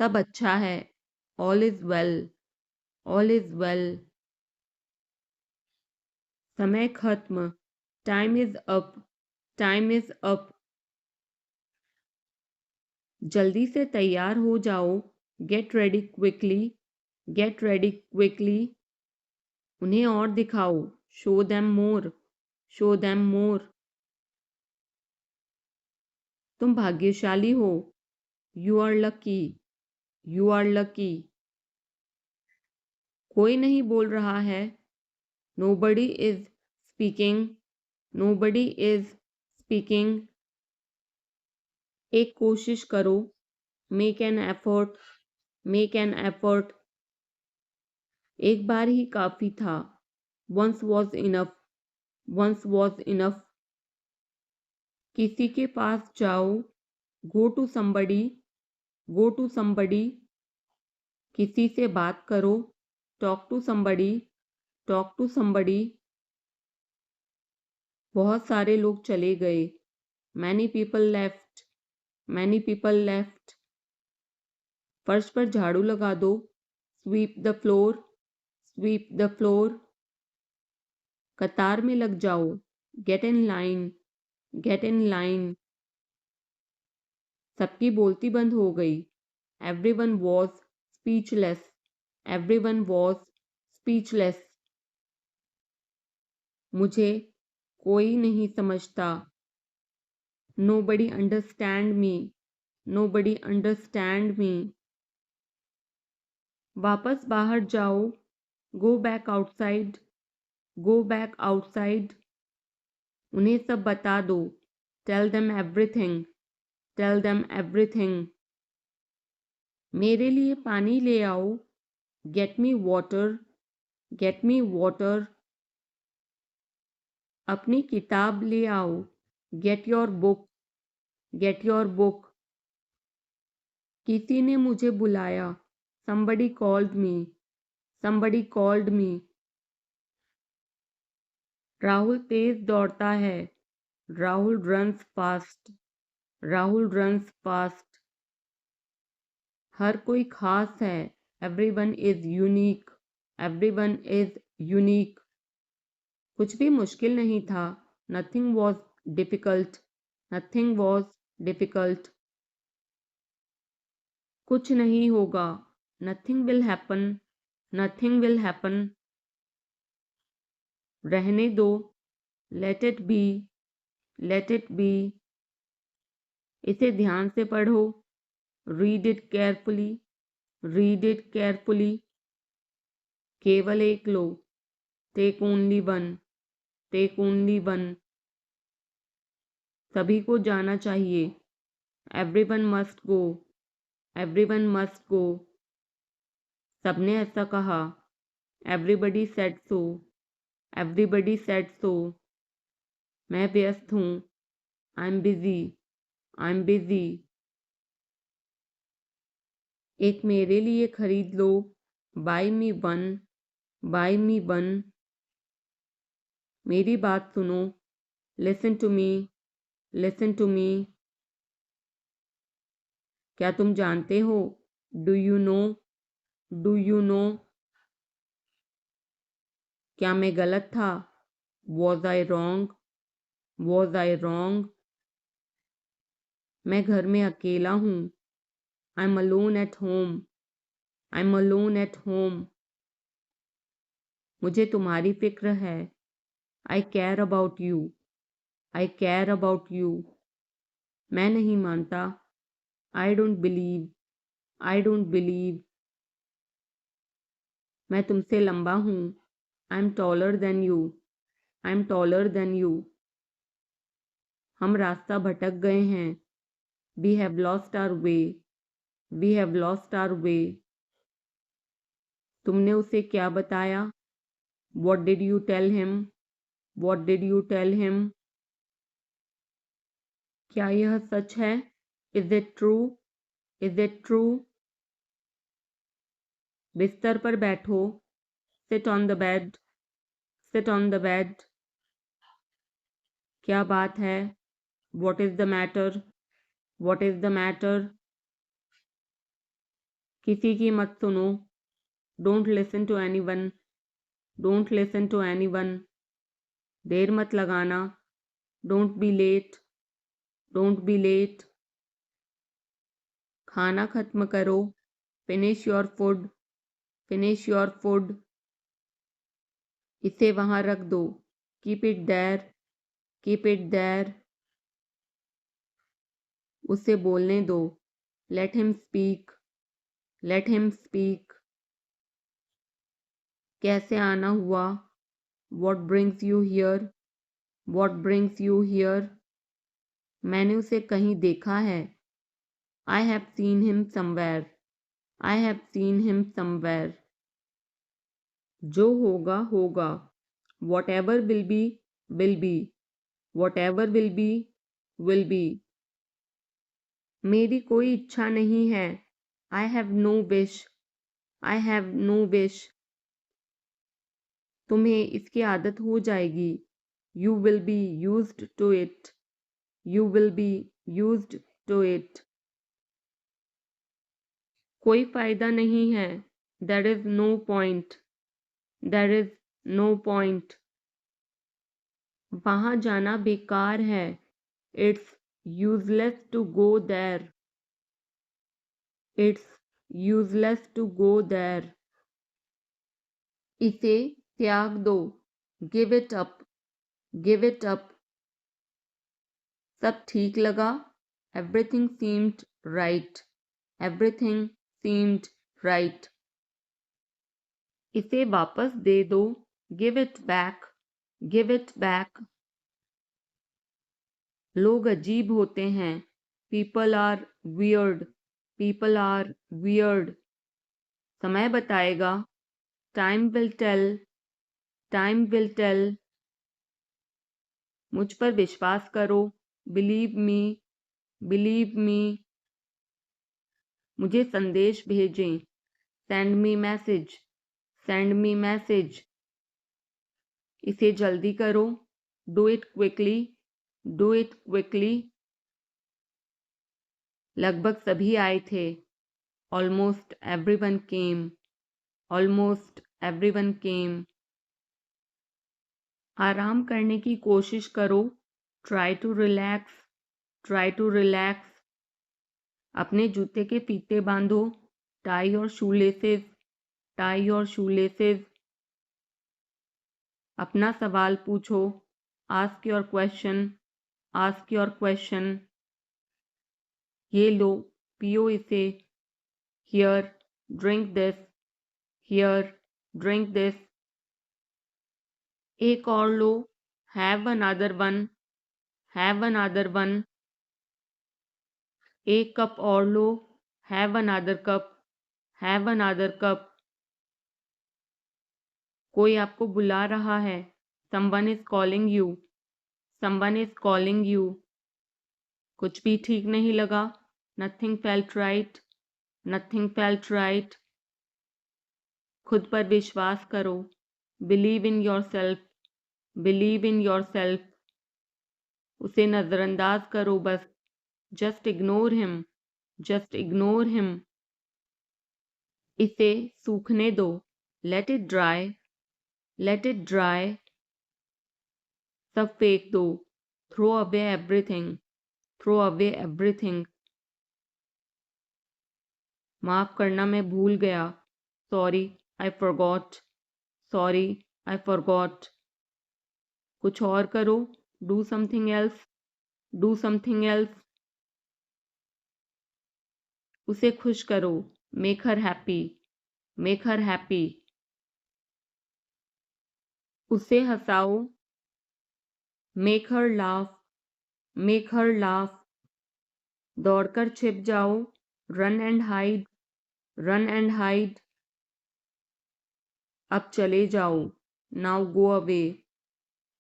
सब अच्छा है। All is well. All is well. समय खत्म। Time is up. Time is up. जल्दी से तैयार हो जाओ। Get ready quickly. Get ready quickly. उन्हें और दिखाओ। Show them more. Show them more. तुम भाग्यशाली हो। You are lucky. You are lucky. कोई नहीं बोल रहा है। Nobody is speaking. Nobody is speaking. एक कोशिश करो। Make an effort. Make an effort. एक बार ही काफी था। Once was enough. Once was enough. किसी के पास जाओ। Go to somebody. Go to somebody. किसी से बात करो। Talk to somebody. Talk to somebody. बहुत सारे लोग चले गए। Many people left. Many people left. फर्श पर झाड़ू लगा दो। Sweep the floor. Sweep the floor. कतार में लग जाओ। Get in line. Get in line. सबकी बोलती बंद हो गई। Everyone was speechless. Everyone was speechless. मुझे कोई नहीं समझता। Nobody understand me. Nobody understand me. वापस बाहर जाओ। Go back outside. Go back outside. उन्हें सब बता दो। Tell them everything. Tell them everything. मेरे लिए पानी ले आओ। Get me water. Get me water. अपनी किताब ले आओ। Get your book. Get your book. किसी ने मुझे बुलाया। somebody called me। somebody called me। Rahul तेज दौड़ता है। Rahul runs fast. Rahul runs fast. हर कोई खास है। Everyone is unique. Everyone is unique. कुछ भी मुश्किल नहीं था। Nothing was difficult. Nothing was difficult. कुछ नहीं होगा। Nothing will happen. Nothing will happen. रहने दो। Let it be. Let it be. इसे ध्यान से पढ़ो। Read it carefully. Read it carefully. केवल एक लो। Take only one. Take only one. सभी को जाना चाहिए। Everyone must go. Everyone must go. सबने ऐसा कहा। Everybody said so. Everybody said so. मैं व्यस्त हूँ। I am busy. I am busy. एक मेरे लिए खरीद लो। Buy me one. Buy me one. मेरी बात सुनो। Listen to me. Listen to me. क्या तुम जानते हो? Do you know? Do you know? क्या मैं गलत था? Was I wrong? Was I wrong? मैं घर में अकेला हूँ। I am alone at home. I am alone at home. मुझे तुम्हारी फिक्र है। I care about you. I care about you. मैं नहीं मानता। I don't believe. I don't believe. मैं तुमसे लंबा हूँ। I am taller than you. I am taller than you. हम रास्ता भटक गए हैं। We have lost our way. We have lost our way. तुमने उसे क्या बताया? What did you tell him? What did you tell him? क्या यह सच है? Is it true? Is it true? बिस्तर पर बैठो। Sit on the bed. Sit on the bed. क्या बात है? What is the matter? What is the matter? किसी की मत सुनो, don't listen to anyone, don't listen to anyone. देर मत लगाना, don't be late, don't be late. खाना खत्म करो, finish your food, finish your food. इसे वहां रख दो, keep it there, keep it there. उसे बोलने दो, let him speak, let him speak. कैसे आना हुआ, what brings you here, what brings you here. मैंने उसे कहीं देखा है, I have seen him somewhere, I have seen him somewhere. जो होगा होगा, whatever will be will be, whatever will be will be. मेरी कोई इच्छा नहीं है, I have no wish, I have no wish. तुम्हें इसकी आदत हो जाएगी, you will be used to it, you will be used to it. कोई फायदा नहीं है, there is no point, there is no point. वहां जाना बेकार है, it's useless to go there, it's useless to go there. इसे त्याग दो, give it up, give it up. सब ठीक लगा, everything seemed right, everything seemed right. इसे वापस दे दो, give it back, give it back. लोग अजीब होते हैं, people are weird, people are weird. समय बताएगा, time will tell, time will tell. मुझ पर विश्वास करो, बिलीव मी, बिलीव मी। मुझे संदेश भेजें, send me message, send me message. इसे जल्दी करो, do it quickly, do it quickly. लगभग सभी आए थे, almost everyone came, almost everyone came. आराम करने की कोशिश करो, try to relax, try to relax. अपने जूते के फीते बांधो, टाई और शूलेसेस, टाई और शूलेसेस। अपना सवाल पूछो, ask your question, ask your question. ये लो, पियो इसे, here, drink this, here, drink this. एक और लो, have another one, have another one. एक कप और लो, have another cup, have another cup. कोई आपको बुला रहा है, someone is calling you, someone is calling you. कुछ भी ठीक नहीं लगा, nothing felt right, nothing felt right. खुद पर विश्वास करो, believe in your self, believe in your self. उसे नजरअंदाज करो बस, just ignore him, just ignore him. इसे सूखने दो, let it dry, let it dry. सब फेंक दो, throw away everything, throw away everything. माफ करना, मैं भूल गया, sorry I forgot, sorry I forgot. कुछ और करो, do something else, do something else. उसे खुश करो, make her happy, make her happy. उसे हंसाओ, make her laugh, make her laugh. दौड़कर छिप जाओ, run and hide, run and hide. अब चले जाओ, now go away,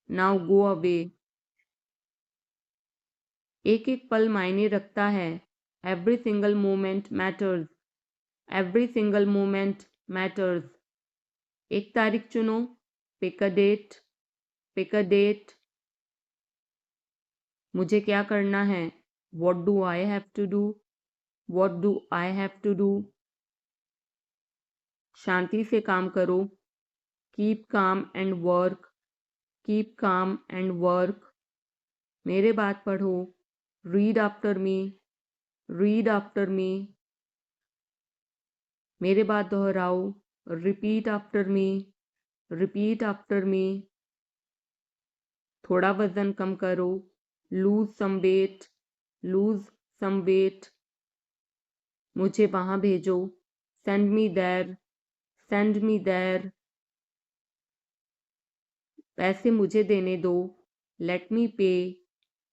now go away. एक एक पल मायने रखता है, every single moment matters, every single moment matters. एक तारीख चुनो, pick a date, pick a date. मुझे क्या करना है, what do I have to do, what do I have to do. शांति से काम करो। Keep calm and work, keep calm and work. मेरे बात पढ़ो। Read after me, read after me. मेरे बात दोहराओ। Repeat after me, repeat after me. थोड़ा वजन कम करो। Lose some weight, lose some weight. मुझे वहां भेजो। Send me there, send me there. पैसे मुझे देने दो। लेट मी पे,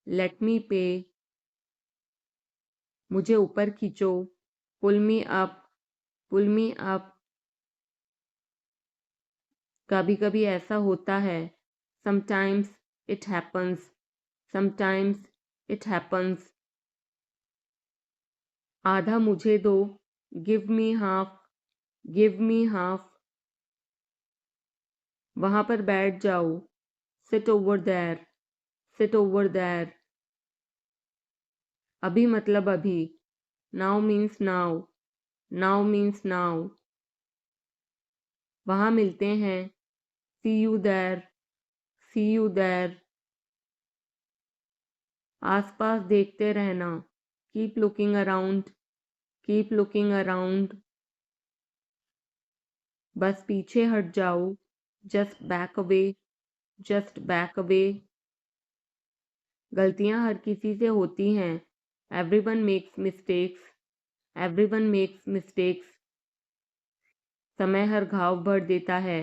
लेट मी पे। मुझे ऊपर खींचो। Pull me up, pull me up. कभी कभी ऐसा होता है। Sometimes it happens, sometimes it happens. आधा मुझे दो। Give me half, give me half. वहां पर बैठ जाओ। Sit over there, sit over there. अभी मतलब अभी। Now means now, now means now. वहां मिलते हैं। See you there, see you there. आसपास देखते रहना। Keep looking around, keep looking around. बस पीछे हट जाओ। Just back away, just back away. गलतियां हर किसी से होती हैं। Everyone makes mistakes, everyone makes mistakes. समय हर घाव भर देता है।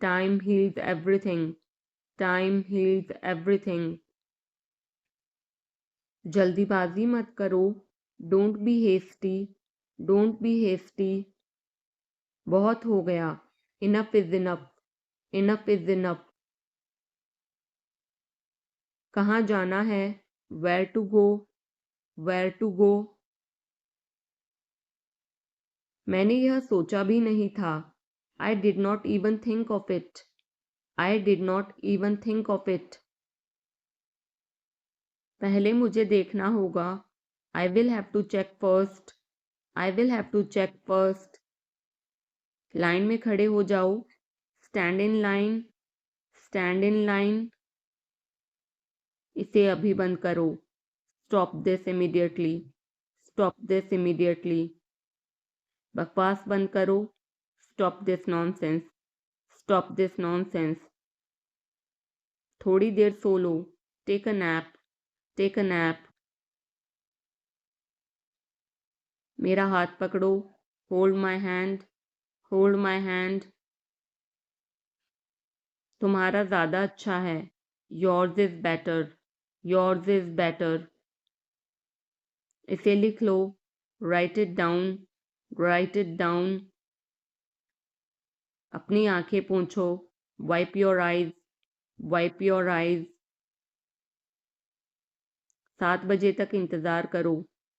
Time heals everything, time heals everything. जल्दीबाजी मत करो। Don't be hasty, don't be hasty. बहुत हो गया। Enough is enough, enough is enough. कहाँ जाना है। Where to go, where to go. मैंने यह सोचा भी नहीं था। I did not even think of it, I did not even think of it. पहले मुझे देखना होगा। I will have to check first, I will have to check first. लाइन में खड़े हो जाओ। Stand in line, stand in line. इसे अभी बंद करो। Stop this immediately, stop this immediately. बकवास बंद करो। Stop this nonsense, stop this nonsense. थोड़ी देर सो लो। Take a nap, take a nap. मेरा हाथ पकड़ो। Hold my hand, hold my hand. तुम्हारा ज़्यादा अच्छा है। Yours is better, yours is better. इसे लिख लो। Write it down, write it down. अपनी आंखें पोंछो। Wipe your eyes, wipe your eyes. 7 बजे तक इंतज़ार करो।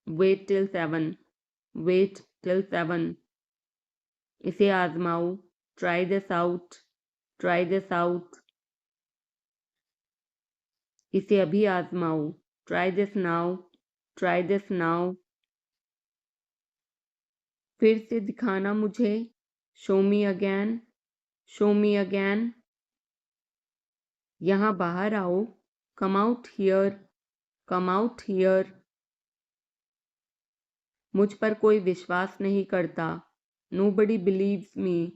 Wait till 7, wait till 7। इसे आजमाओ। Try this out, try this out. इसे अभी आजमाओ। Try this now, try this now. फिर से दिखाना मुझे। Show me again, show me again. यहाँ बाहर आओ। Come out here, come out here. मुझ पर कोई विश्वास नहीं करता। Nobody believes me,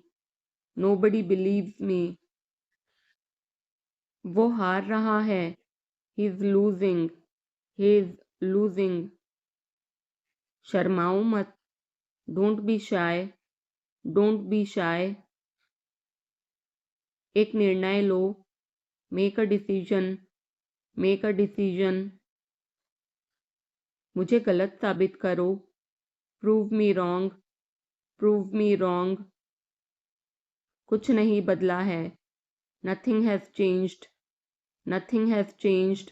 nobody believes me। वो हार रहा है। He is losing, he is losing। शर्माओ मत। Don't be shy, don't be shy। एक निर्णय लो। Make a decision, make a decision। मुझे गलत साबित करो। Prove me wrong, prove me wrong। कुछ नहीं बदला है। Nothing has changed, nothing has changed।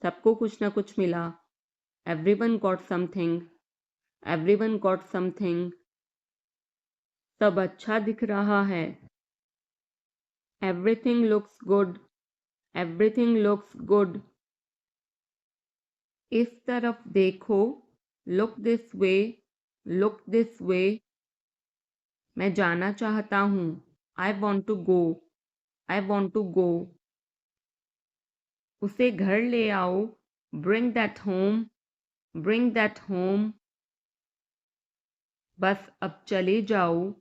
सबको कुछ न कुछ मिला। Everyone got something, everyone got something। सब अच्छा दिख रहा है। Everything looks good, everything looks good। इस तरफ देखो। Look this way, look this way। मैं जाना चाहता हूँ। I want to go. I want to go. उसे घर ले आओ। Bring that home. Bring that home. बस अब चले जाओ।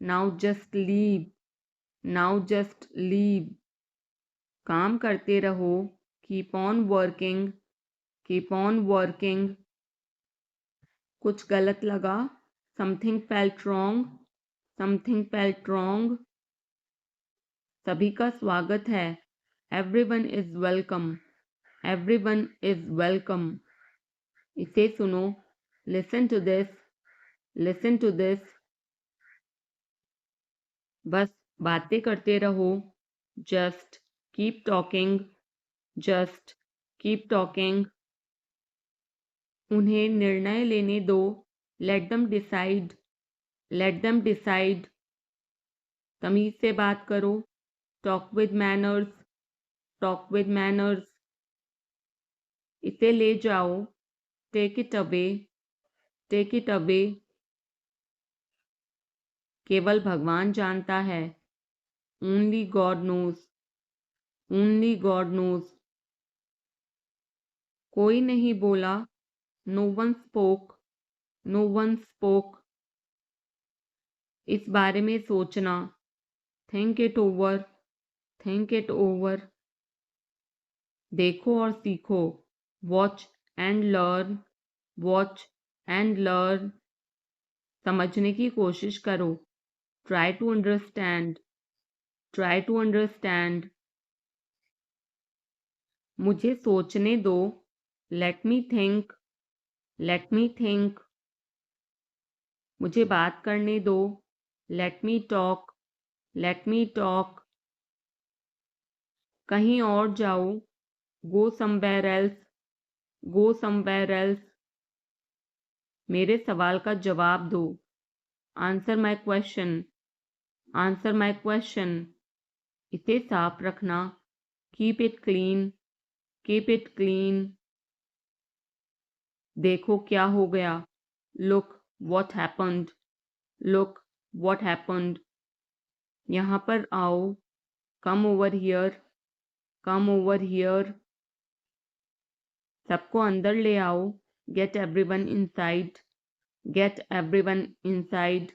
Now just leave. Now just leave. काम करते रहो। Keep on working. Keep on working. कुछ गलत लगा। Something felt wrong. Something felt wrong. सभी का स्वागत है। Everyone is welcome. Everyone is welcome. इसे सुनो। Listen to this. Listen to this. बस बातें करते रहो। Just keep talking. Just keep talking. उन्हें निर्णय लेने दो। Let them decide. Let them decide. तमीज से बात करो। Talk with manners. Talk with manners. इसे ले जाओ। Take it away. Take it away. केवल भगवान जानता है। Only God knows. Only God knows. कोई नहीं बोला। No one spoke. No one spoke. इस बारे में सोचना। Think it over. Think it over. देखो और सीखो। Watch and learn. Watch and learn. समझने की कोशिश करो। Try to understand. Try to understand. मुझे सोचने दो। Let me think. Let me think. मुझे बात करने दो। Let me talk. Let me talk. कहीं और जाओ। Go somewhere else. Go somewhere else. मेरे सवाल का जवाब दो। Answer my question. Answer my question. इसे साफ रखना। Keep it clean. Keep it clean. देखो क्या हो गया। Look what happened. Look what happened. यहाँ पर आओ। Come over here. Come over here. सबको अंदर ले आओ। Get everyone inside. Get everyone inside.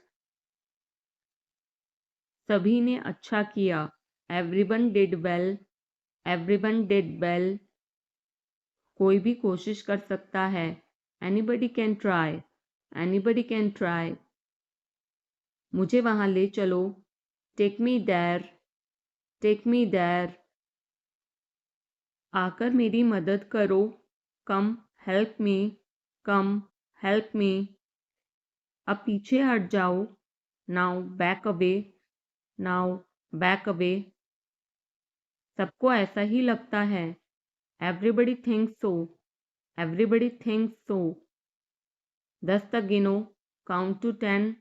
सभी ने अच्छा किया। Everyone did well. Everyone did well. कोई भी कोशिश कर सकता है। Anybody can try. Anybody can try. मुझे वहां ले चलो। Take me there. Take me there. आकर मेरी मदद करो। Come help me. Come help me. अब पीछे हट जाओ। Now back away. Now back away. सबको ऐसा ही लगता है। Everybody thinks so. Everybody thinks so. 10 तक गिनो। Count to 10।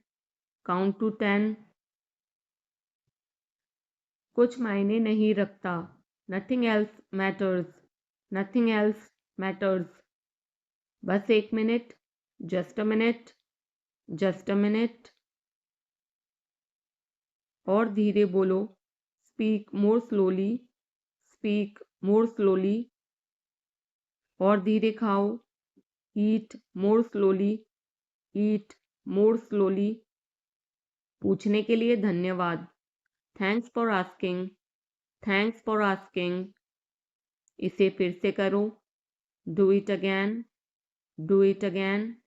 Count to 10। कुछ मायने नहीं रखता। Nothing else matters. Nothing else matters. बस एक मिनट। Just a minute. Just a minute. और धीरे बोलो। Speak more slowly. Speak more slowly. और धीरे खाओ। Eat more slowly. Eat more slowly. पूछने के लिए धन्यवाद। Thanks for asking. Thanks for asking. इसे फिर से करो। Do it again. Do it again.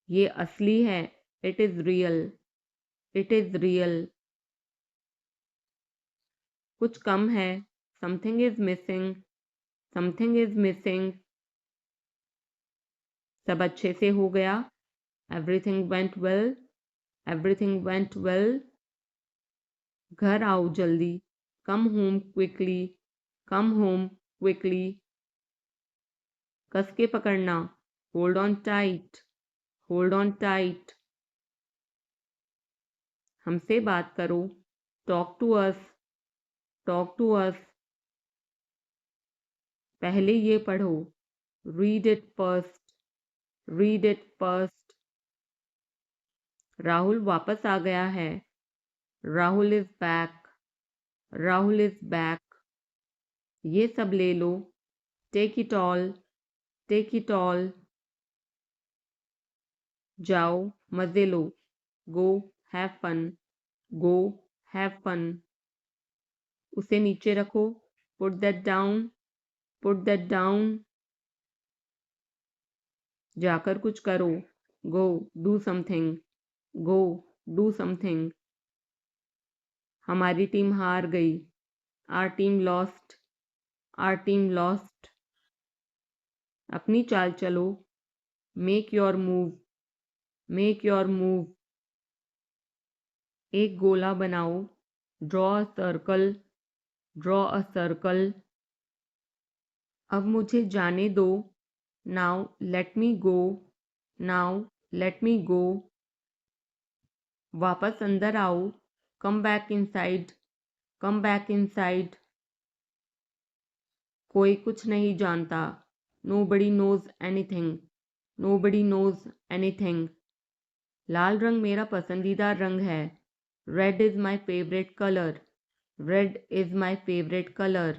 ये असली है। It is real. It is real. कुछ कम है। Something is missing. Something is missing. सब अच्छे से हो गया। Everything went well. Everything went well. घर आओ जल्दी। Come home quickly. Come home quickly. कस के पकड़ना। Hold on tight. Hold on tight. हमसे बात करो। Talk to us. Talk to us. पहले ये पढ़ो। Read it first. Read it first. Rahul वापस आ गया है। Rahul is back. Rahul is back. ये सब ले लो। Take it all. Take it all. जाओ, मजे लो। Go, have fun. Go, have fun. उसे नीचे रखो। Put that down. Put that down. जाकर कुछ करो। Go, do something. Go, do something. हमारी टीम हार गई। Our team lost. Our team lost. अपनी चाल चलो। Make your move. Make your move. एक गोला बनाओ। Draw a circle. Draw a circle. अब मुझे जाने दो। Now let me go. Now let me go. वापस अंदर आओ। Come back inside. Come back inside. कोई कुछ नहीं जानता। Nobody knows anything. Nobody knows anything. लाल रंग मेरा पसंदीदा रंग है। Red is my favorite color. Red is my favorite color.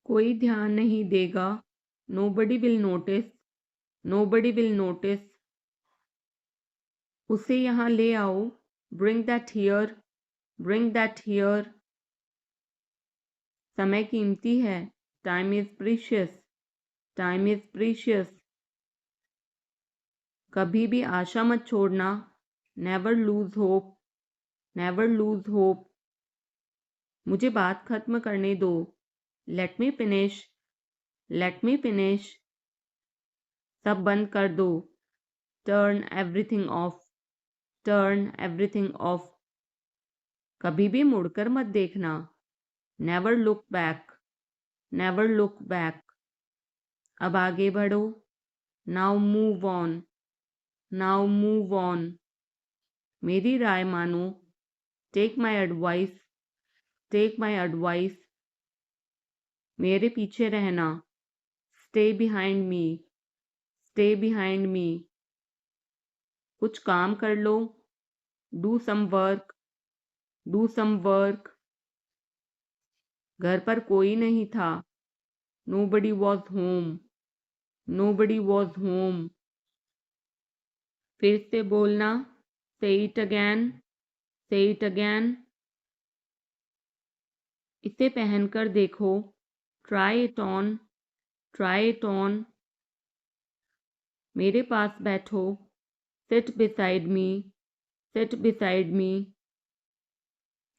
कोई ध्यान नहीं देगा। Nobody will notice. Nobody will notice. उसे यहाँ ले आओ। Bring that here. Bring that here. समय कीमती है। Time is precious. Time is precious. कभी भी आशा मत छोड़ना। Never lose hope. Never lose hope. मुझे बात खत्म करने दो। Let me finish. Let me finish. सब बंद कर दो। Turn everything off. Turn everything off. कभी भी मुड़कर मत देखना। Never look back. Never look back. अब आगे बढ़ो। Now move on. Now move on. मेरी राय मानो। Take my advice. Take my advice. मेरे पीछे रहना। Stay behind me. Stay behind me. कुछ काम कर लो। Do some work. Do some work. घर पर कोई नहीं था। Nobody was home. Nobody was home. फिर से बोलना। Say it again. Say it again. इसे पहनकर देखो। Try it on. Try it on. मेरे पास बैठो। Sit beside me. Sit beside me.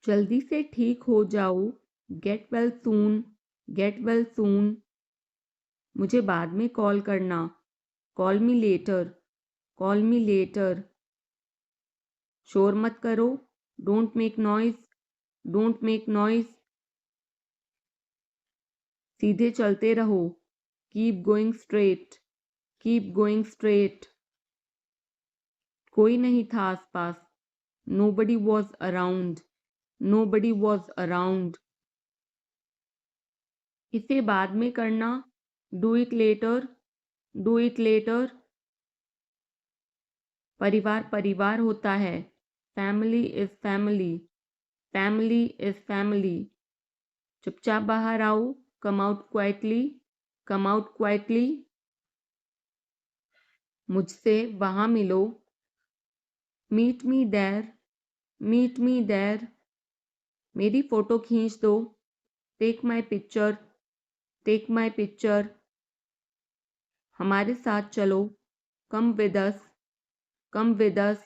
जल्दी से ठीक हो जाओ। Get well soon. Get well soon. मुझे बाद में कॉल करना। Call me later. Call me later. शोर मत करो। Don't make noise. Don't make noise. सीधे चलते रहो। Keep going straight. Keep going straight. कोई नहीं था आसपास। Nobody was around. Nobody was around. इसे बाद में करना। Do it later. Do it later. परिवार परिवार होता है। Family is family. Family is family. चुपचाप बाहर आओ। Come out quietly. Come out quietly. मुझसे वहाँ मिलो। Meet me there. Meet me there. मेरी फोटो खींच दो। Take my picture. Take my picture. हमारे साथ चलो। Come with us. Come with us.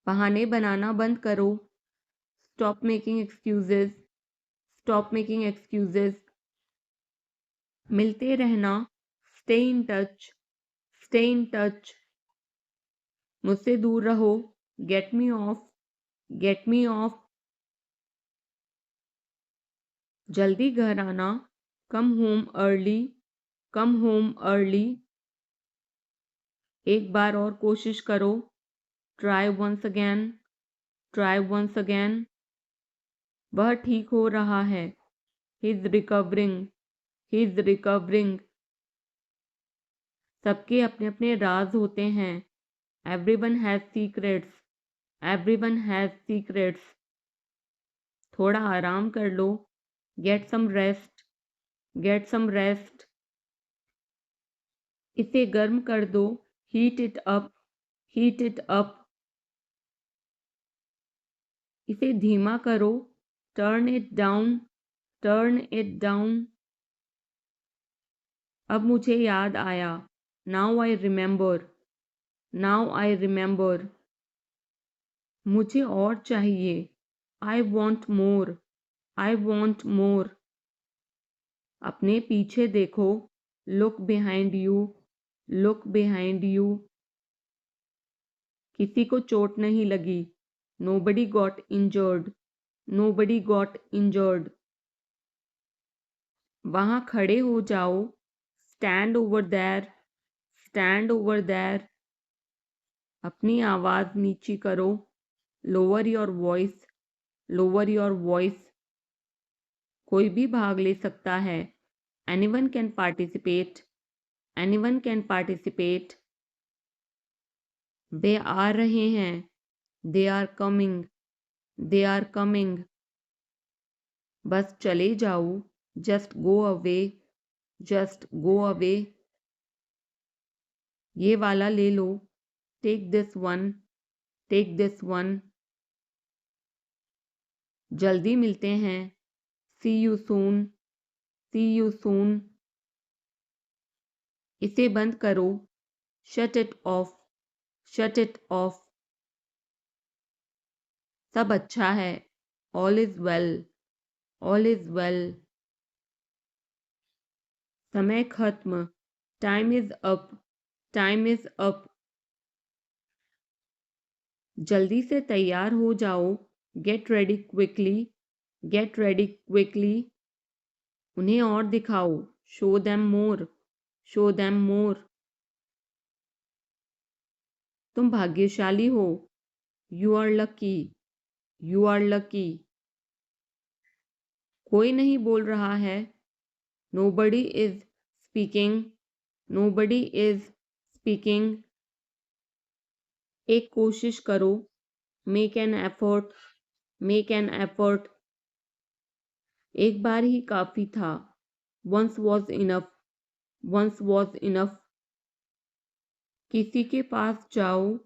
बहाने बनाना बंद करो। Stop making excuses. Stop making excuses. मिलते रहना। Stay in touch. Stay in touch. मुझसे दूर रहो। Get me off. Get me off. जल्दी घर आना। Come home early. Come home early. एक बार और कोशिश करो। Try once again. Try once again. वह ठीक हो रहा है। He's recovering. He's recovering. सबके अपने अपने राज होते हैं। Everyone has secrets. Everyone has secrets. थोड़ा आराम कर लो. Get some rest. Get some rest. इसे गर्म कर दो. Heat it up. Heat it up. इसे धीमा करो. Turn it down. Turn it down. अब मुझे याद आया. Now I remember. Now I remember. मुझे और चाहिए. I want more. I want more. अपने पीछे देखो. Look behind you. Look behind you. किसी को चोट नहीं लगी. Nobody got injured. Nobody got injured. वहाँ खड़े हो जाओ. Stand over there. Stand over there. अपनी आवाज नीची करो. Lower your voice. Lower your voice. कोई भी भाग ले सकता है. Anyone can participate. Anyone can participate. वे आ रहे हैं. They are coming. They are coming. बस चले जाओ. Just go away. Just go away. ये वाला ले लो. Take this one. Take this one. जल्दी मिलते हैं. See you soon. See you soon. इसे बंद करो. Shut it off. Shut it off. सब अच्छा है. All is well. All is well. समय खत्म. Time is up. Time is up. जल्दी से तैयार हो जाओ. Get ready quickly. Get ready quickly. उन्हें और दिखाओ. Show them more. Show them more. तुम भाग्यशाली हो. You are lucky. You are lucky. कोई नहीं बोल रहा है. Nobody is speaking. Nobody is speaking. एक कोशिश करो. Make an effort. Make an effort. एक बार ही काफी था. Once was enough. Once was enough. किसी के पास जाओ.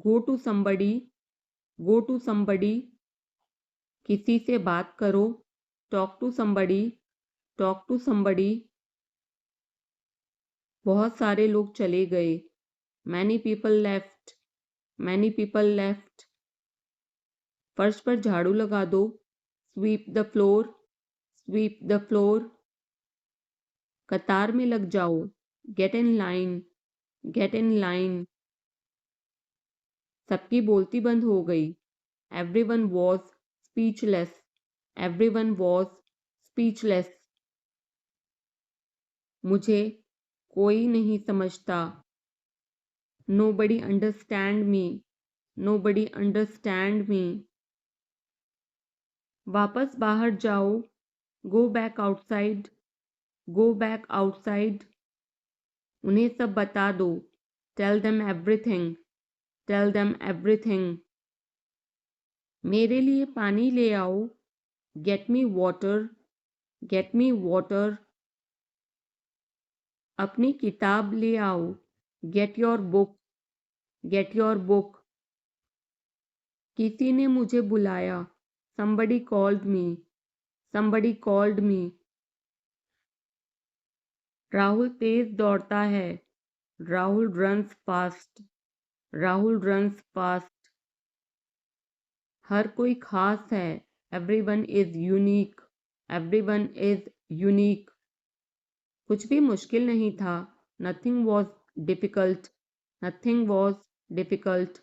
Go to somebody. Go to somebody. किसी से बात करो. Talk to somebody. Talk to somebody. बहुत सारे लोग चले गए. Many people left. Many people left. फर्श पर झाड़ू लगा दो. Sweep the floor. Sweep the floor. कतार में लग जाओ. Get in line. Get in line. सबकी बोलती बंद हो गई. Everyone was speechless. Everyone was speechless. मुझे कोई नहीं समझता. Nobody understand me. Nobody understand me. वापस बाहर जाओ. Go back outside. Go back outside. उन्हें सब बता दो. Tell them everything. Tell them everything. मेरे लिए पानी ले आओ. Get me water. Get me water. अपनी किताब ले आओ. Get your book. Get your book. किसी ने मुझे बुलाया. Somebody called me. Somebody called me. Rahul तेज दौड़ता है. Rahul runs fast. Rahul runs fast. हर कोई खास है. Everyone is unique. Everyone is unique. कुछ भी मुश्किल नहीं था. Nothing was difficult. Nothing was difficult.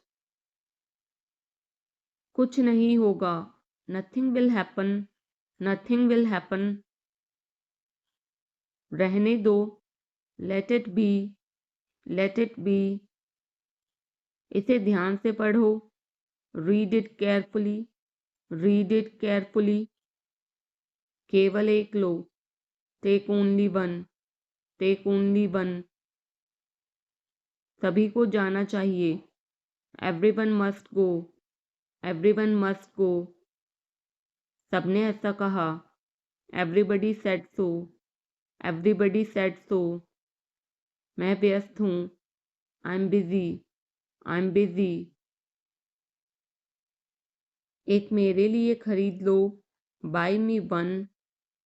कुछ नहीं होगा. Nothing will happen. Nothing will happen. रहने दो. Let it be. Let it be. इसे ध्यान से पढ़ो. Read it carefully. Read it carefully. केवल एक लो. Take only one. Take only one. सभी को जाना चाहिए. Everyone must go. Everyone must go. सबने ऐसा कहा. Everybody said so. Everybody said so. मैं व्यस्त हूँ. I'm busy. I'm busy. एक मेरे लिए खरीद लो. Buy me one.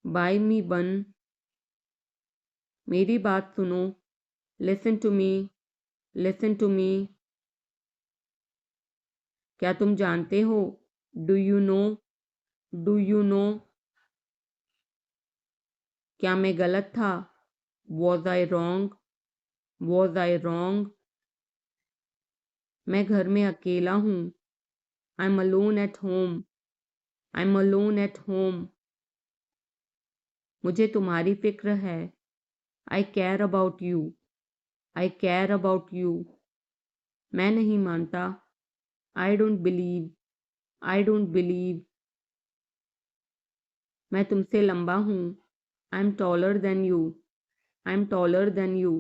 Buy me one. मेरी बात सुनो. Listen to me. Listen to me. क्या तुम जानते हो? Do you know? Do you know? क्या मैं गलत था? Was I wrong? Was I wrong? मैं घर में अकेला हूँ. I'm alone at home. I'm alone at home. मुझे तुम्हारी फिक्र है. I care about you. I care about you. मैं नहीं मानता. I don't believe. I don't believe. मैं तुमसे लंबा हूँ. I'm taller than you. I'm taller than you.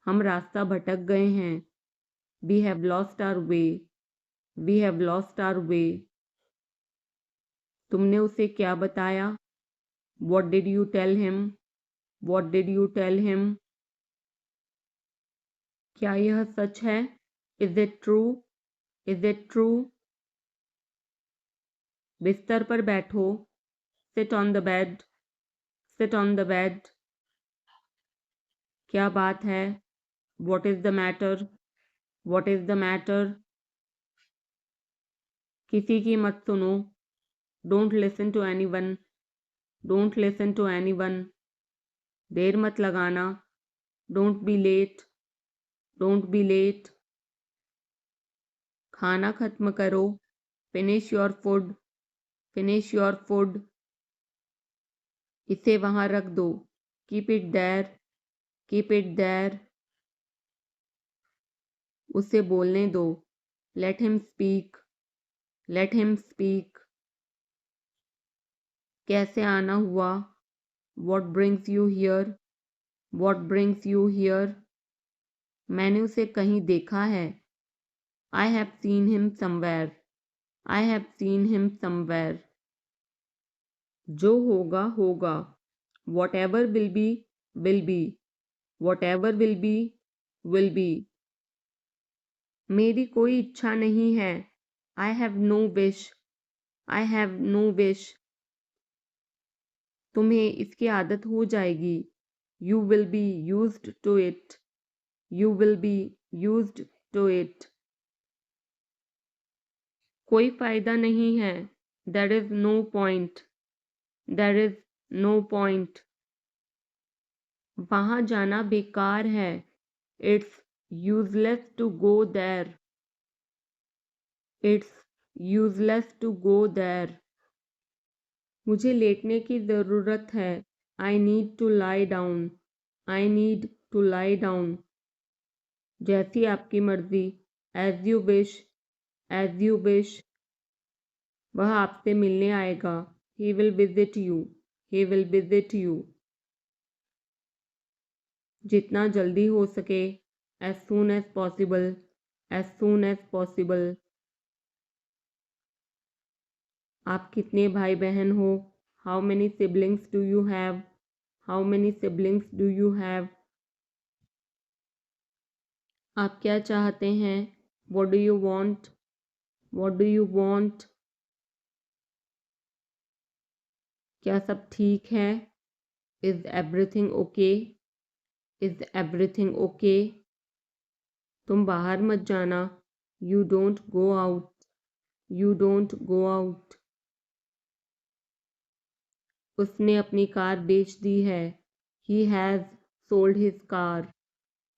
हम रास्ता भटक गए हैं. We have lost our way. We have lost our way. तुमने उसे क्या बताया? What did you tell him? What did you tell him? क्या यह सच है? Is it true? Is it true? बिस्तर पर बैठो. Sit on the bed. Sit on the bed. क्या बात है? What is the matter? What is the matter? किसी की मत सुनो. Don't listen to anyone. Don't listen to anyone. देर मत लगाना. Don't be late. Don't be late. खाना खत्म करो. Finish your food. Finish your food. इसे वहां रख दो. Keep it there. Keep it there. उसे बोलने दो. Let him speak. Let him speak. कैसे आना हुआ? What brings you here? What brings you here? मैंने उसे कहीं देखा है. I have seen him somewhere. I have seen him somewhere. जो होगा होगा. Whatever will be will be. Whatever will be will be. मेरी कोई इच्छा नहीं है. I have no wish. I have no wish. तुम्हें इसकी आदत हो जाएगी. You will be used to it. You will be used to it. कोई फायदा नहीं है. There is no point. There is no point. वहां जाना बेकार है. It's useless to go there. It's useless to go there. मुझे लेटने की ज़रूरत है. I need to lie down. I need to lie down. जैसी आपकी मर्जी. As you wish. As you wish. वह आपसे मिलने आएगा. He will visit you. He will visit you. जितना जल्दी हो सके. As soon as possible. As soon as possible. आप कितने भाई बहन हो? How many siblings do you have? How many siblings do you have? आप क्या चाहते हैं? What do you want? What do you want? क्या सब ठीक है? Is everything okay? Is everything okay? तुम बाहर मत जाना. You don't go out. You don't go out. उसने अपनी कार बेच दी है. He has sold his car.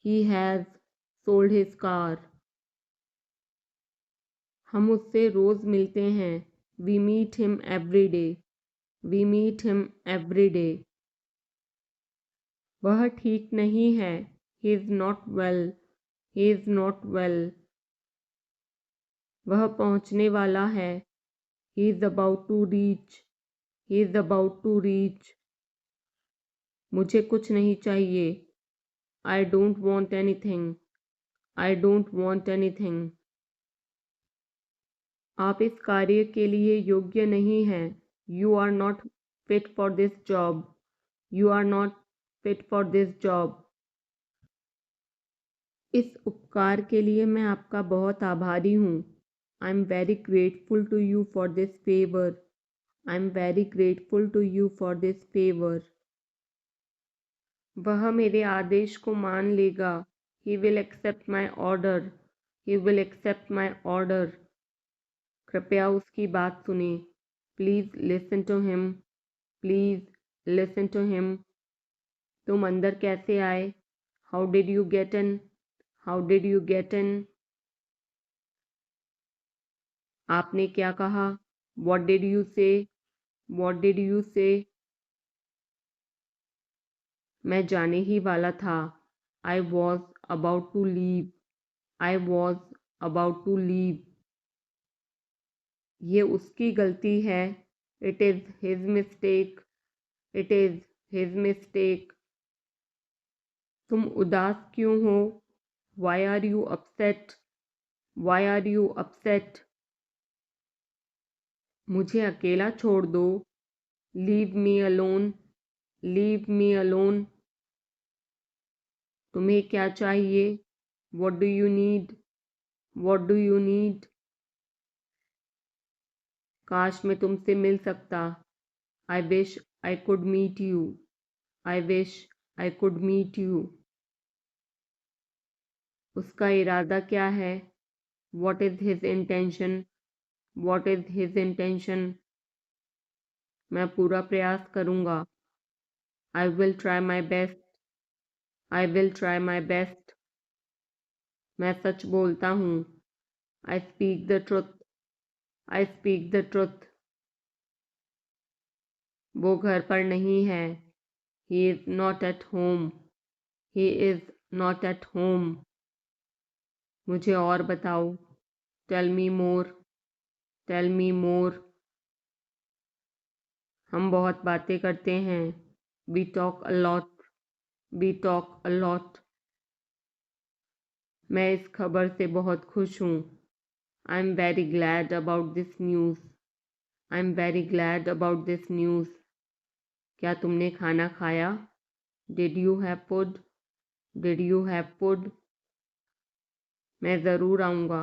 He has sold his car. हम उससे रोज मिलते हैं. We meet him every day. We meet him every day. वह ठीक नहीं है. He is not well. He is not well. वह पहुंचने वाला है. He is about to reach. He is about to reach. मुझे कुछ नहीं चाहिए. I don't want anything. I don't want anything. आप इस कार्य के लिए योग्य नहीं हैं. You are not fit for this job. You are not fit for this job. इस उपकार के लिए मैं आपका बहुत आभारी हूँ. I'm very grateful to you for this favor. I'm very grateful to you for this favor. वह मेरे आदेश को मान लेगा. He will accept my order. He will accept my order. कृपया उसकी बात सुने. Please listen to him. Please listen to him. तुम अंदर कैसे आए? How did you get in? How did you get in? आपने क्या कहा? What did you say? What did you say? मैं जाने ही वाला था. I was about to leave. I was about to leave. ये उसकी गलती है. It is his mistake. It is his mistake. तुम उदास क्यों हो? Why are you upset? Why are you upset? मुझे अकेला छोड़ दो. Leave me alone. Leave me alone. तुम्हें क्या चाहिए? What do you need? What do you need? काश मैं तुमसे मिल सकता. I wish I could meet you. I wish I could meet you. उसका इरादा क्या है? What is his intention? What is his intention? मैं पूरा प्रयास करूँगा. I will try my best. I will try my best. मैं सच बोलता हूँ. I speak the truth. I speak the truth. वो घर पर नहीं है. He is not at home. He is not at home. मुझे और बताओ. Tell me more. Tell me more. हम बहुत बातें करते हैं. We talk a lot. We talk a lot. मैं इस खबर से बहुत खुश हूँ. I'm very glad about this news. I'm very glad about this news. क्या तुमने खाना खाया? Did you have food? Did you have food? मैं ज़रूर आऊँगा.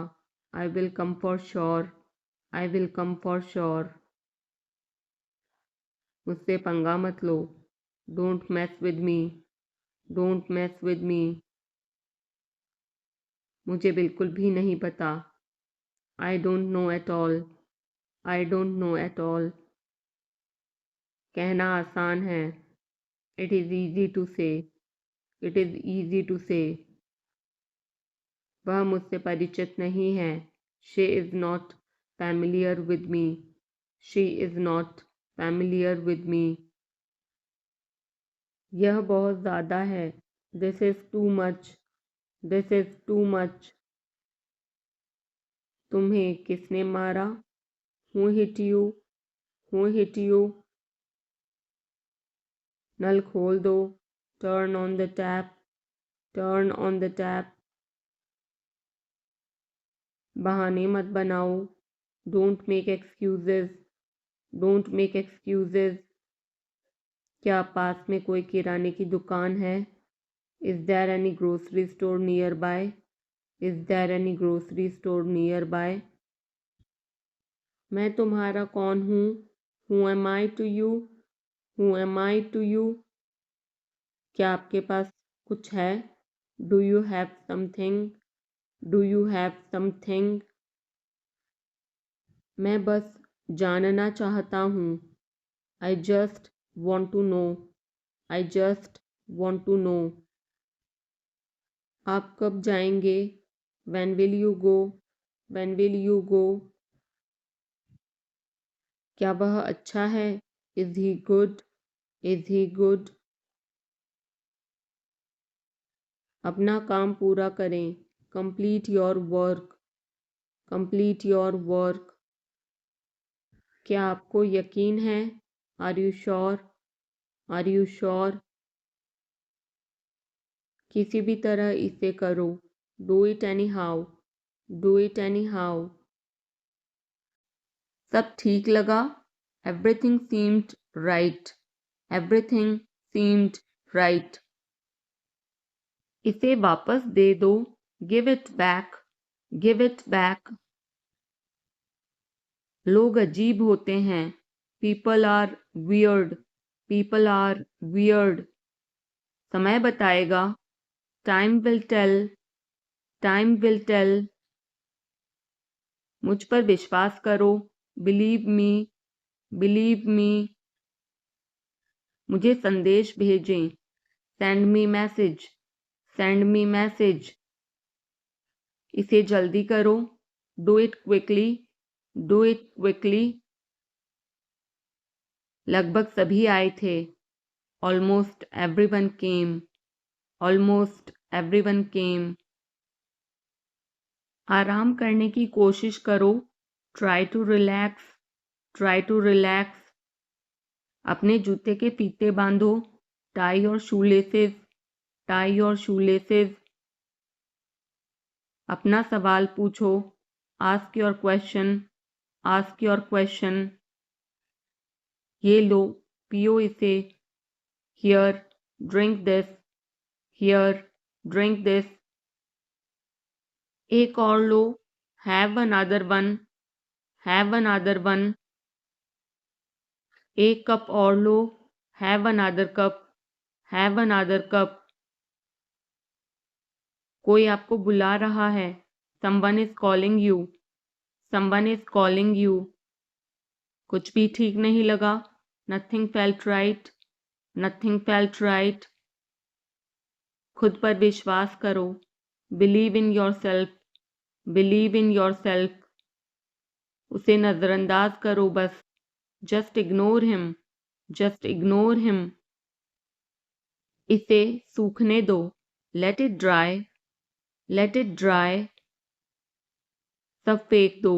I will come for sure. I will come for sure. मुझसे पंगा मत लो. Don't mess with me. Don't mess with me. मुझे बिल्कुल भी नहीं पता. I don't know at all. I don't know at all. कहना आसान है. It is easy to say. It is easy to say. वह मुझसे परिचित नहीं है. She is not familiar with me. She is not familiar with me. यह बहुत ज़्यादा है. This is too much. This is too much. तुम्हें किसने मारा? Who hit you? Who hit you? नल खोल दो. Turn on the tap. Turn on the tap. बहाने मत बनाओ. Don't make excuses. Don't make excuses. क्या पास में कोई किराने की दुकान है? Is there any grocery store nearby? Is there any grocery store nearby? मैं तुम्हारा कौन हूँ? Who am I to you? Who am I to you? क्या आपके पास कुछ है? Do you have something? Do you have something? मैं बस जानना चाहता हूँ. I just want to know. I just want to know. आप कब जाएंगे? When will you go? When will you go? क्या वह अच्छा है? Is he good? Is he good? अपना काम पूरा करें. Complete your work. Complete your work. क्या आपको यकीन है? Are you sure? Are you sure? किसी भी तरह इसे करो. Do it anyhow, do it anyhow. सब ठीक लगा, everything seemed right, everything seemed right. इसे वापस दे दो, give it back, give it back. लोग अजीब होते हैं, people are weird, people are weird. समय बताएगा, time will tell, time will tell. मुझ पर विश्वास करो, बिलीव मी, बिलीव मी। मुझे संदेश भेजें, send me message, send me message. इसे जल्दी करो, do it quickly, do it quickly. लगभग सभी आए थे, almost everyone came, almost everyone came. आराम करने की कोशिश करो, try to relax, try to relax. अपने जूते के फीते बांधो, tie your shoelaces, tie your shoelaces. अपना सवाल पूछो, ask your question, ask your question. ये लो, पियो इसे, here, drink this, here, drink this. एक और लो, have another one, have another one. एक कप और लो, have another cup, have another cup. कोई आपको बुला रहा है, someone is calling you, someone is calling you. कुछ भी ठीक नहीं लगा, nothing felt right, nothing felt right. खुद पर विश्वास करो, believe in your self, believe in your self. उसे नजरअंदाज करो बस, just ignore him, just ignore him. इसे सूखने दो, let it dry, let it dry. सब फेंक दो,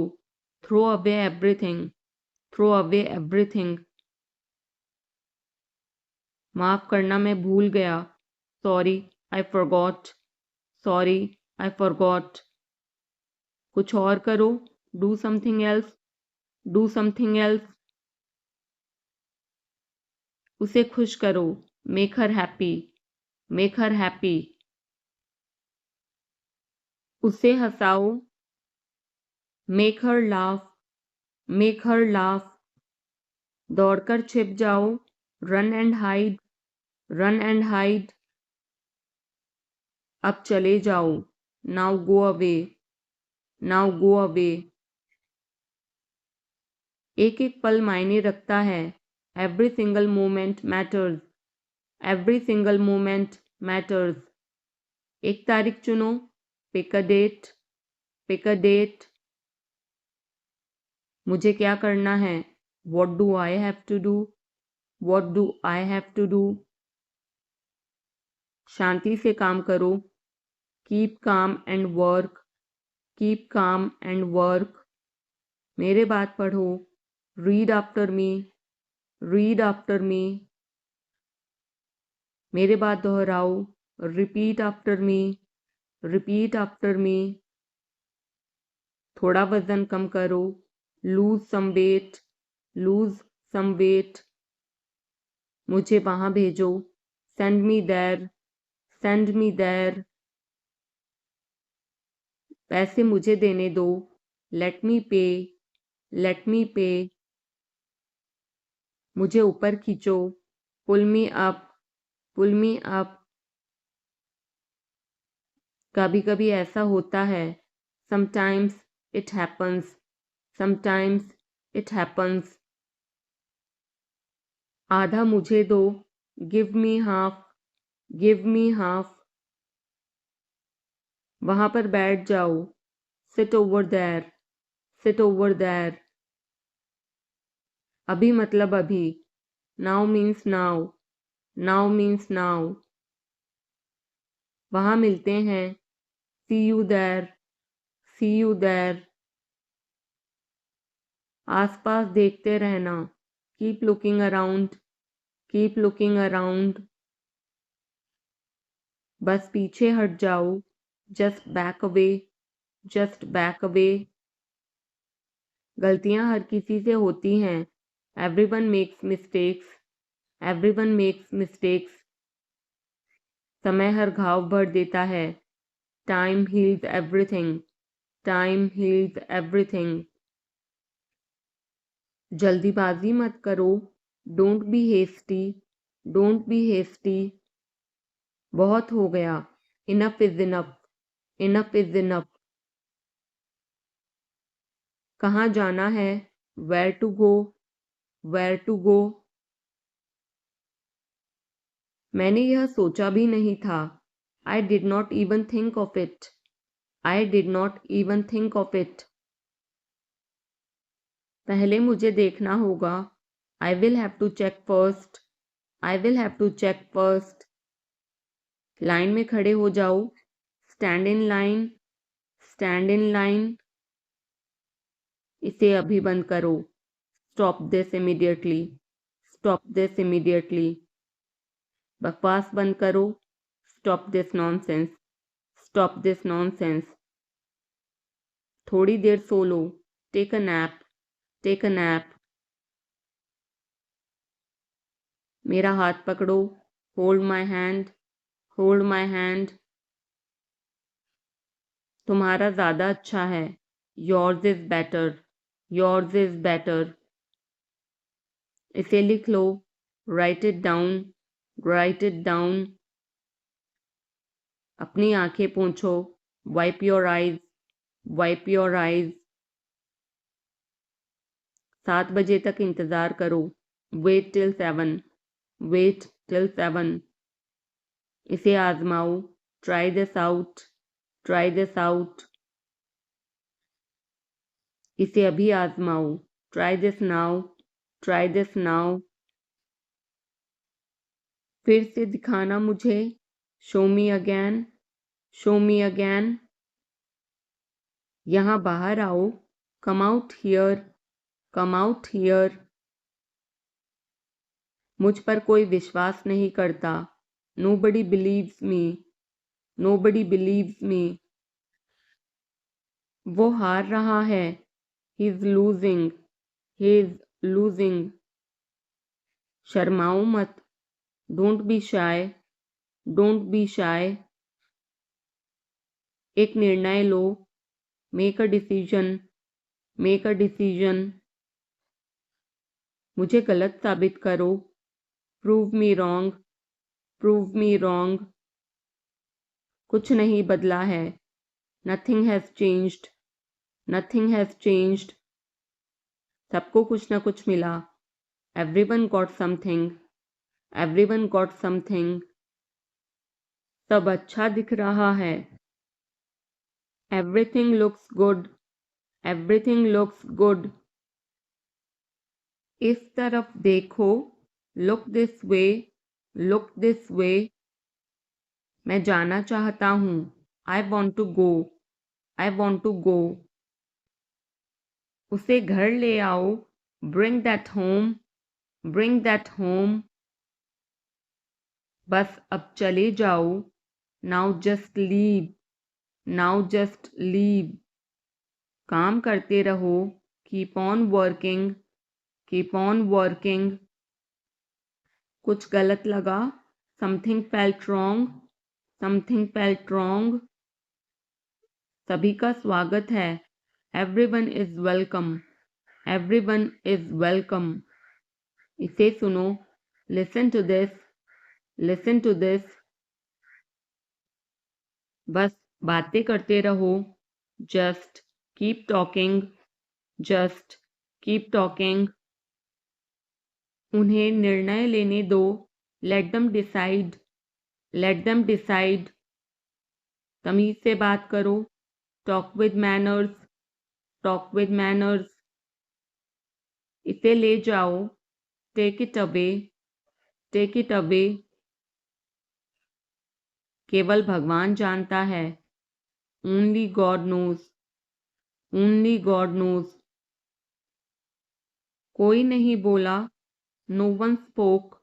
throw away everything, throw away everything. माफ करना, मैं भूल गया, sorry I forgot, sorry I forgot. कुछ और करो, do something else, do something else. उसे खुश करो, make her happy, make her happy. उसे हंसाओ, make her laugh, make her laugh. दौड़कर छिप जाओ, run and hide, run and hide. अब चले जाओ, now go away, now go away. एक एक पल मायने रखता है, every single moment matters, every single moment matters. एक तारीख चुनो, pick a date, pick a date. मुझे क्या करना है, what do I have to do, what do I have to do. शांति से काम करो, keep calm and work, keep calm and work. मेरे बात पढ़ो, read after me, read after me. मेरे बात दोहराओ, repeat after me, repeat after me. थोड़ा वजन कम करो, lose some weight, lose some weight. मुझे वहां भेजो, send me there, send me there. पैसे मुझे देने दो, लेट मी पे, लेट मी पे। मुझे ऊपर खींचो, pull me up, pull me up. कभी कभी ऐसा होता है, sometimes it happens, sometimes it happens. आधा मुझे दो, give me half, give me half. वहां पर बैठ जाओ, sit over there, sit over there. अभी मतलब अभी, now means now, now means now. वहां मिलते हैं, see you there, see you there. आसपास देखते रहना, keep looking around, keep looking around. बस पीछे हट जाओ, just back away, just back away. गलतियां हर किसी से होती हैं. Everyone makes mistakes, everyone makes mistakes. समय हर घाव भर देता है. Time heals everything, time heals everything. जल्दीबाजी मत करो. Don't be hasty, don't be hasty. बहुत हो गया. Enough is enough, enough is enough. कहाँ जाना है? Where to go, where to go. मैंने यह सोचा भी नहीं था. I did not even think of it. I did not even think of it. पहले मुझे देखना होगा. I will have to check first. I will have to check first. Line में खड़े हो जाओ. Stand in line, stand in line. इसे अभी बंद करो. Stop this immediately. Stop this immediately. बकवास बंद करो. Stop this nonsense. Stop this nonsense. थोड़ी देर सो लो. Take a nap. Take a nap. मेरा हाथ पकड़ो. Hold my hand. Hold my hand. तुम्हारा ज़्यादा अच्छा है. Yours is better. Yours is better. इसे लिख लो. Write it down. Write it down. अपनी आंखें पोंछो. Wipe your eyes. Wipe your eyes. 7 बजे तक इंतज़ार करो. Wait till 7. Wait till 7. इसे आजमाओ. Try this out. Try this out. इसे अभी आजमाओ. Try this now. Try this now. फिर से दिखाना मुझे. Show me again. Show me again. यहाँ बाहर आओ. Come out here. Come out here. मुझ पर कोई विश्वास नहीं करता. Nobody believes me. Nobody believes me. वो हार रहा है. He is losing. He is losing. शर्माओ मत. Don't be shy. Don't be shy. एक निर्णय लो. Make a decision. Make a decision. मुझे गलत साबित करो. Prove me wrong. Prove me wrong. कुछ नहीं बदला है. Nothing has changed. Nothing has changed. सबको कुछ न कुछ मिला. Everyone got something. Everyone got something. सब अच्छा दिख रहा है. Everything looks good. Everything looks good. इस तरफ देखो. Look this way. Look this way. मैं जाना चाहता हूँ. I want to go. I want to go. उसे घर ले आओ. Bring that home. Bring that home. बस अब चले जाओ. Now just leave. Now just leave. काम करते रहो. Keep on working. Keep on working. कुछ गलत लगा. Something felt wrong. Something felt wrong. सभी का स्वागत है. Everyone is welcome. Everyone is welcome. इसे सुनो. Listen to this. Listen to this. बस बातें करते रहो. Just keep talking. Just keep talking. उन्हें निर्णय लेने दो. Let them decide. Let them decide. तमीज से बात करो. Talk with manners. Talk with manners. इसे ले जाओ. Take it away. Take it away. केवल भगवान जानता है. Only God knows. Only God knows. कोई नहीं बोला. No one spoke.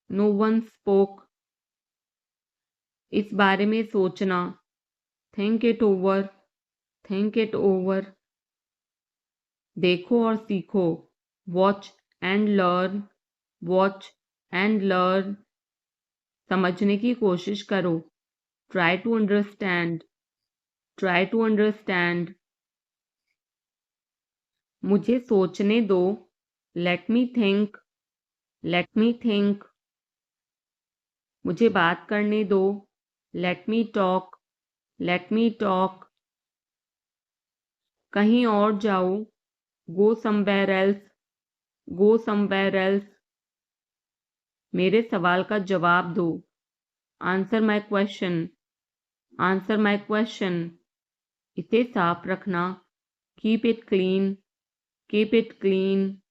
No one spoke. इस बारे में सोचना. Think it over, think it over. देखो और सीखो, watch and learn, watch and learn. समझने की कोशिश करो, try to understand, try to understand. मुझे सोचने दो, let me think, let me think. मुझे बात करने दो, let me talk, let me talk. कहीं और जाओ, go somewhere else, go somewhere else. मेरे सवाल का जवाब दो, answer my question, answer my question. इसे साफ रखना, keep it clean, keep it clean.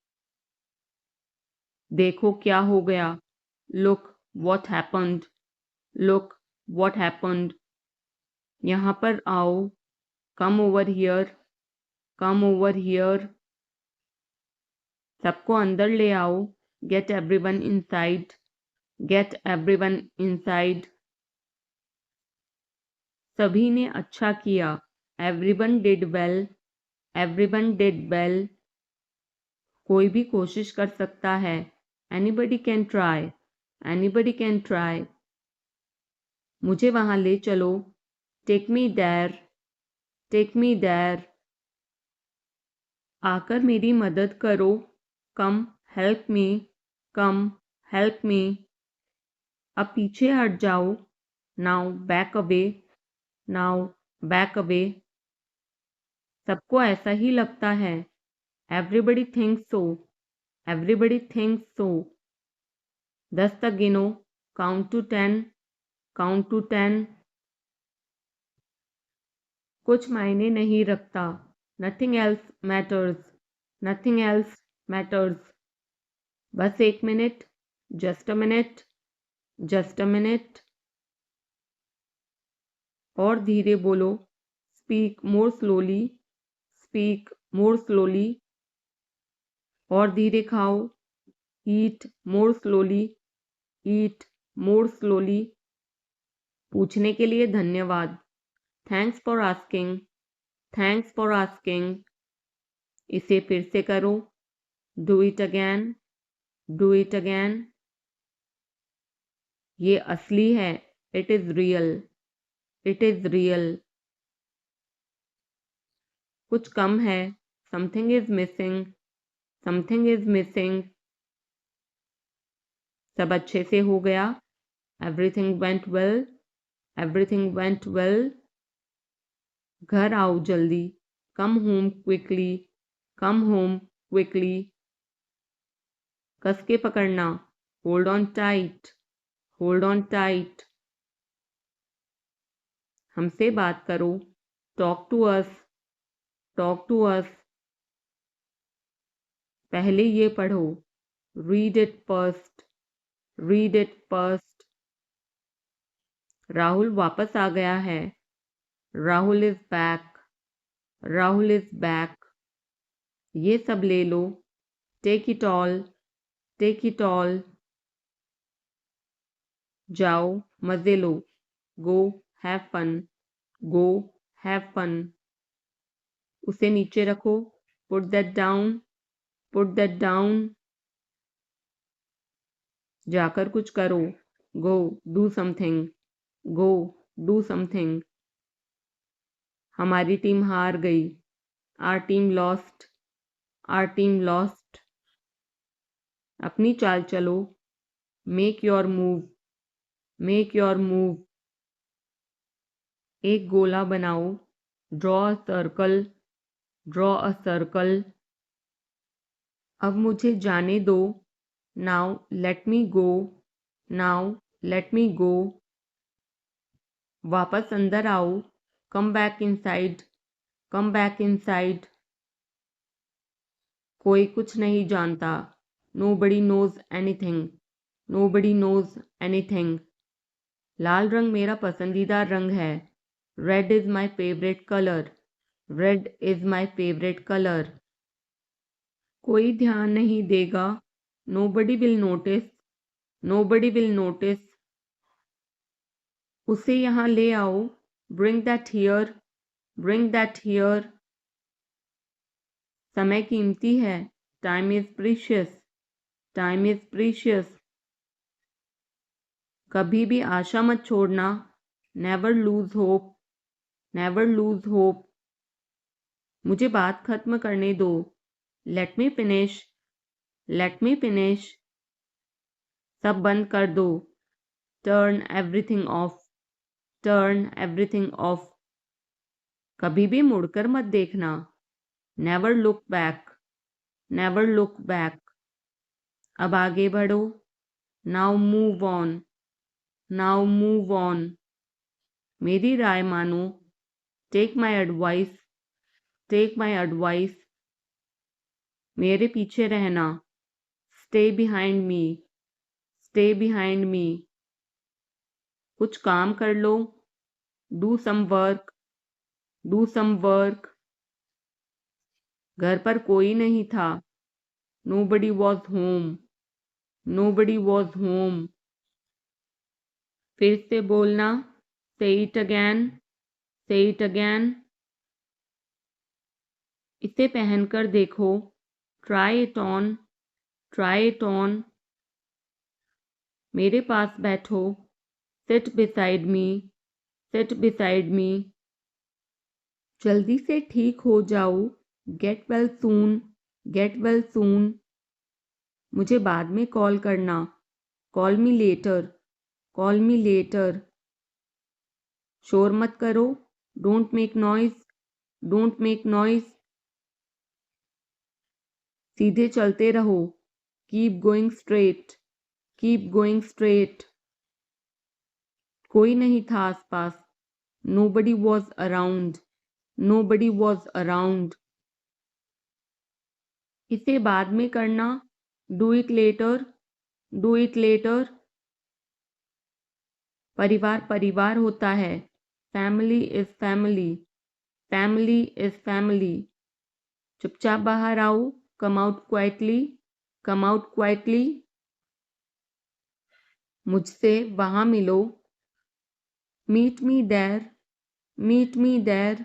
देखो क्या हो गया, look what happened, look what happened. यहाँ पर आओ, come over here, come over here. सबको अंदर ले आओ, get everyone inside, get everyone inside. सभी ने अच्छा किया, everyone did well, everyone did well. कोई भी कोशिश कर सकता है, anybody can try, anybody can try. मुझे वहां ले चलो, take me there, take me there. आकर मेरी मदद करो, come help me, come help me. अब पीछे हट जाओ, now back away, now back away. सबको ऐसा ही लगता है, everybody thinks so, everybody thinks so. 10 तक गिनो, काउंट टू 10, काउंट टू 10। कुछ मायने नहीं रखता, nothing else matters, nothing else matters. बस 1 minute, just a minute, just a minute. और धीरे बोलो, speak more slowly, speak more slowly. और धीरे खाओ, eat more slowly, eat more slowly. पूछने के लिए धन्यवाद, thanks for asking, thanks for asking. इसे फिर से करो, do it again, do it again. ये असली है, it is real, it is real. कुछ कम है, something is missing, something is missing. सब अच्छे से हो गया, everything went well, everything went well. घर आओ जल्दी, come home quickly, come home quickly. कस के पकड़ना, hold on tight, hold on tight. हमसे बात करो, talk to us, talk to us. पहले ये पढ़ो, read it first, read it first. Rahul वापस आ गया है, Rahul is back, Rahul is back. ये सब ले लो, take it all, take it all. जाओ मजे लो, go have fun, go have fun. उसे नीचे रखो, put that down, put that down. जाकर कुछ करो, go do something, go do something. हमारी टीम हार गई, our team lost, our team lost. अपनी चाल चलो, make your move, make your move. एक गोला बनाओ, draw a circle, draw a circle. अब मुझे जाने दो, now let me go, now let me go. वापस अंदर आओ, come back inside, come back inside. कोई कुछ नहीं जानता, nobody knows anything, nobody knows anything. लाल रंग मेरा पसंदीदा रंग है, red is my favourite colour, red is my favourite colour. कोई ध्यान नहीं देगा, nobody will notice, nobody will notice. उसे यहाँ ले आओ, Bring that here. Bring that here. समय कीमती है. Time is precious. Time is precious. कभी भी आशा मत छोड़ना. Never lose hope. Never lose hope. मुझे बात खत्म करने दो. Let me finish. Let me finish. सब बंद कर दो. Turn everything off. Turn everything off. कभी भी मुड़कर मत देखना. Never look back. Never look back. अब आगे बढ़ो. Now move on. Now move on. मेरी राय मानो. Take my advice. Take my advice. मेरे पीछे रहना. Stay behind me. Stay behind me. कुछ काम कर लो. Do some work. Do some work. घर पर कोई नहीं था. Nobody was home. Nobody was home. फिर से बोलना. Say it again. Say it again. इसे पहनकर देखो. Try it on. Try it on. मेरे पास बैठो. Sit beside me. Sit beside me. जल्दी से ठीक हो जाओ. Get well soon. Get well soon. मुझे बाद में कॉल करना. Call me later. Call me later. शोर मत करो. Don't make noise. Don't make noise. सीधे चलते रहो. Keep going straight. Keep going straight. कोई नहीं था आसपास. Nobody was around. Nobody was around. इसे बाद में करना. Do it later. Do it later. परिवार परिवार होता है. Family is family. Family is family. चुपचाप बाहर आओ. Come out quietly. Come out quietly. मुझसे वहां मिलो. Meet me there. Meet me there.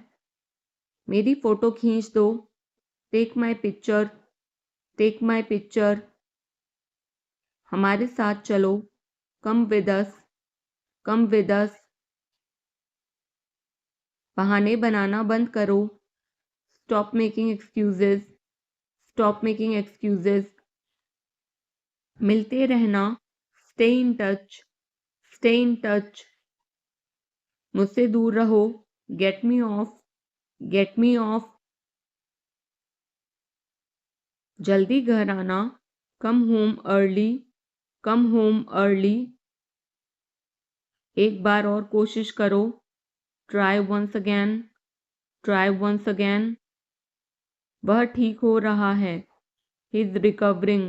मेरी फोटो खींच दो. Take my picture. Take my picture. हमारे साथ चलो. Come with us. Come with us. बहाने बनाना बंद करो. Stop making excuses. Stop making excuses. मिलते रहना. Stay in touch. Stay in touch. मुझसे दूर रहो. Get me off. Get me off. जल्दी घर आना. Come home early. Come home early. एक बार और कोशिश करो. Try once again. Try once again. वह ठीक हो रहा है. He's recovering.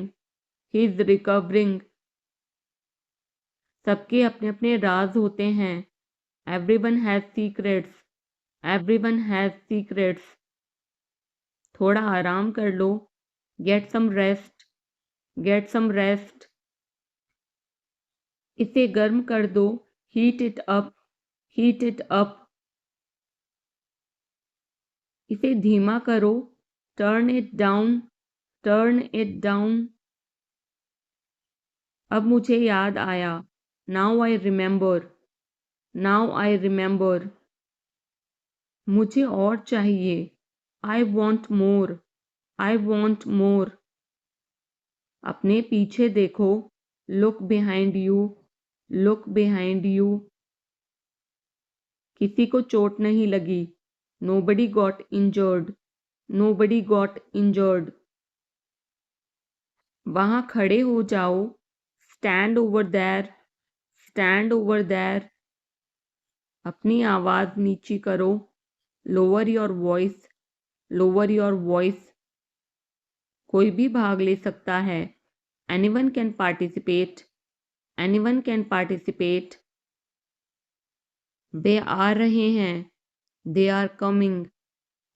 He's recovering. सबके अपने अपने राज होते हैं. Everyone has secrets. Everyone has secrets. थोड़ा आराम कर लो. Get some rest. Get some rest. इसे गर्म कर दो. Heat it up. Heat it up. इसे धीमा करो. Turn it down. Turn it down. अब मुझे याद आया. Now I remember. Now I remember. मुझे और चाहिए. I want more. I want more. अपने पीछे देखो. Look behind you. Look behind you. किसी को चोट नहीं लगी. Nobody got injured. Nobody got injured. वहां खड़े हो जाओ. Stand over there. Stand over there. अपनी आवाज नीची करो. Lower your voice. Lower your voice. कोई भी भाग ले सकता है. Anyone can participate. Anyone can participate. वे आ रहे हैं. They are coming.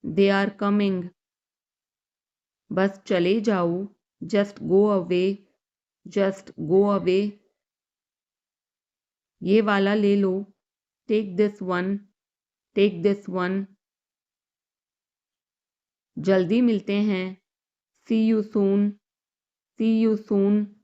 They are coming. बस चले जाओ. Just go away. Just go away. ये वाला ले लो. Take this one. Take this one. जल्दी मिलते हैं, see you soon, C you soon.